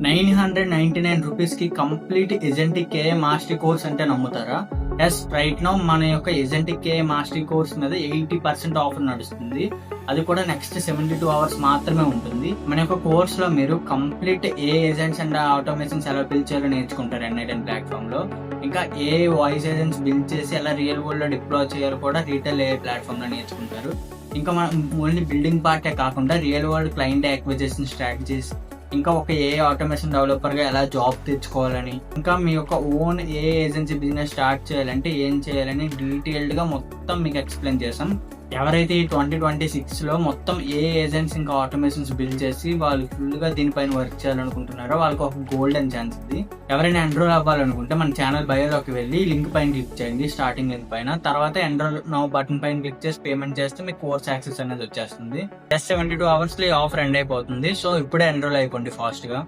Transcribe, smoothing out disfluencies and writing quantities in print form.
₹999 complete agentic కేఏ mastery course అంటే నమ్ముతారా? ఎస్, రైట్ నౌ మన యొక్క ఏజెంటిక్ కేఏ మాస్టరీ కోర్స్ మీద 80% ఆఫర్ నడుస్తుంది. అది కూడా నెక్స్ట్ 72 అవర్స్ మాత్రమే ఉంటుంది. మన యొక్క కోర్స్ లో మీరు complete A agents and automations ఎలా బిల్డ్ చేయాలో నేర్చుకుంటారు N9 ప్లాట్ఫామ్ లో. ఇంకా ఏ వాయిస్ ఏజెంట్స్ బిల్డ్ చేసి ఎలా రియల్ వరల్డ్ లో డిప్లాయ్ చేయాలో కూడా రీటైల్ ఏ ప్లాట్ఫామ్ లో నేర్చుకుంటారు. ఇంకా మనం ఓన్లీ బిల్డింగ్ పార్టే కాకుండా real world client acquisition strategies, ఇంకా ఒక ఏ ఆటోమేషన్ డెవలపర్ గా ఎలా జాబ్ తెచ్చుకోవాలని, ఇంకా మీ యొక్క ఓన్ ఏ ఏజెన్సీ బిజినెస్ స్టార్ట్ చేయాలంటే ఏం చేయాలని డీటెయిల్డ్ గా మొత్తం మీకు ఎక్స్ప్లెయిన్ చేసాం. ఎవరైతే ఈ 2026 లో మొత్తం ఏ ఏజెన్సీ ఇంకా ఆటోమేషన్స్ బిల్డ్ చేసి వాళ్ళు ఫుల్ గా దీనిపైన వర్క్ చేయాలనుకుంటున్నారో వాళ్ళకి ఒక గోల్డెన్ ఛాన్స్ ఇది. ఎవరైనా ఎన్రోల్ అవ్వాలనుకుంటే మన ఛానల్ బయోలోకి వెళ్ళి లింక్ పైన క్లిక్ చేయండి, స్టార్టింగ్ లింక్ పైన. తర్వాత ఎన్రోల్ నౌ బటన్ పైన క్లిక్ చేసి పేమెంట్ చేస్తే మీకు కోర్స్ యాక్సెస్ అనేది వచ్చేస్తుంది. జస్ట్ 72 అవర్స్ లో ఈ ఆఫర్ ఎండ్ అయిపోతుంది. సో ఇప్పుడే ఎన్రోల్ అయిపోండి ఫాస్ట్ గా.